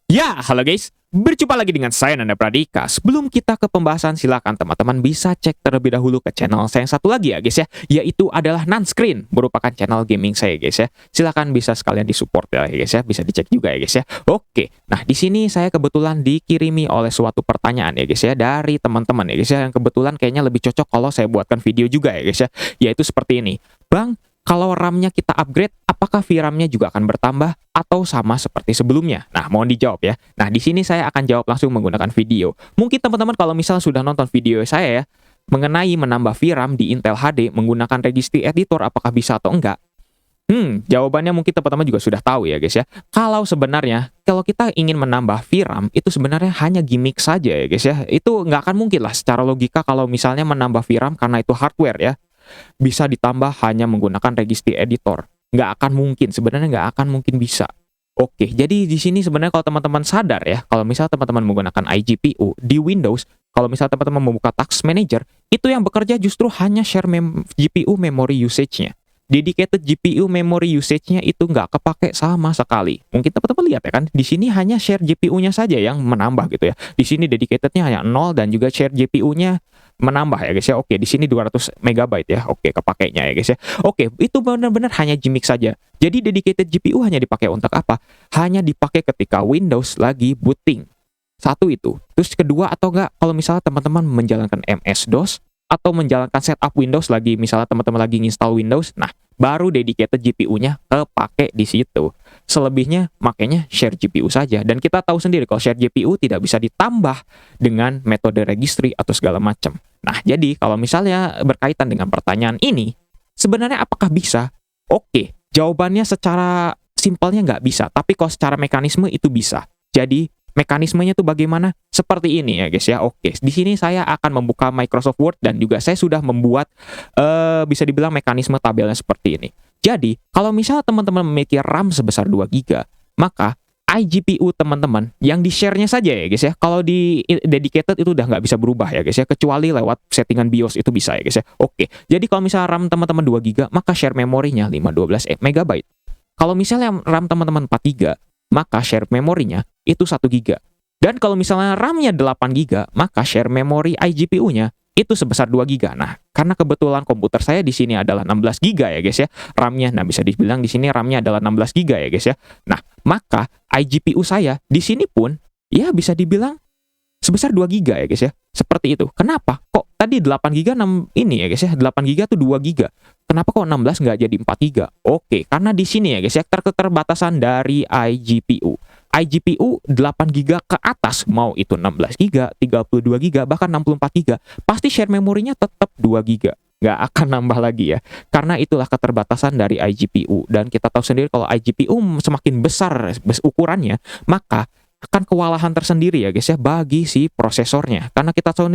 Ya, halo guys. Berjumpa lagi dengan saya Nanda Pradika. Sebelum kita ke pembahasan, silakan teman-teman bisa cek terlebih dahulu ke channel saya yang satu lagi ya guys ya, yaitu adalah Nanscreen, merupakan channel gaming saya guys ya. Silakan bisa sekalian disupport ya guys ya, bisa dicek juga ya guys ya. Oke, nah di sini saya kebetulan dikirimi oleh suatu pertanyaan ya guys ya dari teman-teman ya guys ya, yang kebetulan kayaknya lebih cocok kalau saya buatkan video juga ya guys ya, yaitu seperti ini. Bang, kalau RAM-nya kita upgrade, apakah VRAM-nya juga akan bertambah atau sama seperti sebelumnya? Nah, mohon dijawab ya. Nah, di sini saya akan jawab langsung menggunakan video. Mungkin teman-teman kalau misalnya sudah nonton video saya ya, mengenai menambah VRAM di Intel HD menggunakan Registry Editor, apakah bisa atau enggak? Jawabannya mungkin teman-teman juga sudah tahu ya guys ya. Kalau sebenarnya, kalau kita ingin menambah VRAM, itu sebenarnya hanya gimmick saja ya guys ya. Itu nggak akan mungkin lah secara logika kalau misalnya menambah VRAM karena itu hardware ya, bisa ditambah hanya menggunakan registry editor. Nggak akan mungkin, sebenarnya nggak akan mungkin bisa. Oke, jadi di sini sebenarnya kalau teman-teman sadar ya, kalau misalnya teman-teman menggunakan iGPU di Windows, kalau misalnya teman-teman membuka Task Manager, itu yang bekerja justru hanya share GPU memory usage-nya. Dedicated GPU memory usage-nya itu nggak kepake sama sekali. Mungkin teman-teman lihat ya kan, di sini hanya share GPU-nya saja yang menambah gitu ya. Di sini dedicated-nya hanya 0 dan juga share GPU-nya menambah ya guys ya. Oke, di sini 200 megabyte ya. Oke, kepakainya ya guys ya. Oke, itu benar-benar hanya gimmick saja. Jadi dedicated GPU hanya dipakai untuk apa? Hanya dipakai ketika Windows lagi booting. Satu itu. Terus kedua atau enggak kalau misalnya teman-teman menjalankan MS-DOS atau menjalankan setup Windows lagi, misalnya teman-teman lagi install Windows, nah baru dedicated GPU-nya kepake di situ. Selebihnya makanya share GPU saja. Dan kita tahu sendiri kalau share GPU tidak bisa ditambah dengan metode registry atau segala macam. Nah, jadi kalau misalnya berkaitan dengan pertanyaan ini, sebenarnya apakah bisa? Oke, jawabannya secara simpelnya nggak bisa, tapi kalau secara mekanisme itu bisa. Jadi, mekanismenya tuh bagaimana? Seperti ini ya guys ya. Oke, di sini saya akan membuka Microsoft Word dan juga saya sudah membuat bisa dibilang mekanisme tabelnya seperti ini. Jadi, kalau misalnya teman-teman memiliki RAM sebesar 2 GB, maka iGPU teman-teman yang di-share-nya saja ya guys ya. Kalau di dedicated itu udah nggak bisa berubah ya guys ya, kecuali lewat settingan BIOS itu bisa ya guys ya. Oke, jadi kalau misalnya RAM teman-teman 2 GB, maka share memorinya 512 MB. Kalau misalnya RAM teman-teman 4 GB, maka share memorinya itu 1 GB. Dan kalau misalnya RAM-nya 8 GB, maka share memori iGPU-nya itu sebesar 2 GB. Nah, karena kebetulan komputer saya di sini adalah 16 GB ya guys ya, RAM-nya. Nah, bisa dibilang di sini RAM-nya adalah 16 GB ya guys ya. Nah, maka iGPU saya di sini pun ya bisa dibilang sebesar 2 GB ya guys ya. Seperti itu. Kenapa? Kok tadi 8 GB 6 ini ya guys ya, 8 GB tuh 2 GB. Kenapa kok 16 nggak jadi 4 GB? Oke, karena di sini ya guys ya, keterbatasan dari iGPU. iGPU 8 GB ke atas, mau itu 16 GB, 32 GB, bahkan 64 GB, pasti share memorinya tetap 2 GB. Nggak akan nambah lagi ya. Karena itulah keterbatasan dari iGPU. Dan kita tahu sendiri kalau iGPU semakin besar ukurannya, maka akan kewalahan tersendiri ya guys ya bagi si prosesornya. Karena kita tahu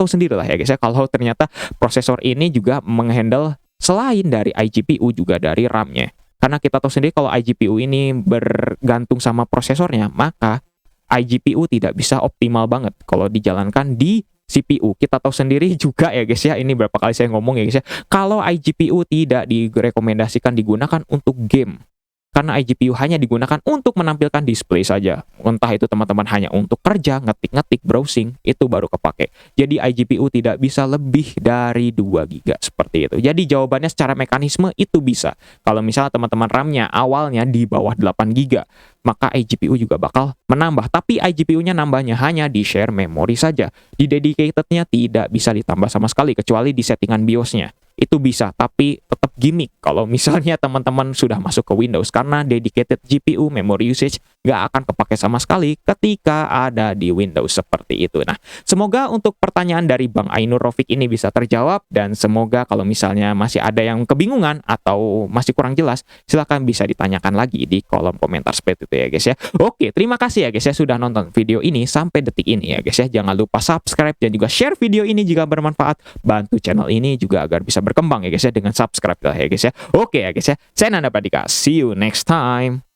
sendiri lah ya guys ya, kalau ternyata prosesor ini juga menghandle selain dari iGPU juga dari RAM-nya. Karena kita tahu sendiri kalau iGPU ini bergantung sama prosesornya, maka iGPU tidak bisa optimal banget kalau dijalankan di CPU. Kita tahu sendiri juga ya guys ya, ini berapa kali saya ngomong ya guys ya, kalau iGPU tidak direkomendasikan digunakan untuk game. Karena iGPU hanya digunakan untuk menampilkan display saja. Entah itu teman-teman hanya untuk kerja, ngetik-ngetik, browsing, itu baru kepake. Jadi iGPU tidak bisa lebih dari 2 GB seperti itu. Jadi jawabannya secara mekanisme itu bisa. Kalau misalnya teman-teman RAM-nya awalnya di bawah 8 GB, maka iGPU juga bakal menambah. Tapi iGPU-nya nambahnya hanya di share memory saja. Di dedicated-nya tidak bisa ditambah sama sekali, kecuali di settingan BIOS-nya. Itu bisa, tapi tetap gimmick kalau misalnya teman-teman sudah masuk ke Windows, karena dedicated GPU memory usage nggak akan kepake sama sekali ketika ada di Windows seperti itu. Nah, semoga untuk pertanyaan dari Bang Ainur Rofik ini bisa terjawab, dan semoga kalau misalnya masih ada yang kebingungan atau masih kurang jelas, silahkan bisa ditanyakan lagi di kolom komentar seperti itu ya guys ya. Oke, terima kasih ya guys ya sudah nonton video ini sampai detik ini ya guys ya. Jangan lupa subscribe dan juga share video ini jika bermanfaat. Bantu channel ini juga agar bisa berkembang ya guys ya dengan subscribe lah ya guys ya. Oke ya guys ya. Saya Nanda Pradika. See you next time.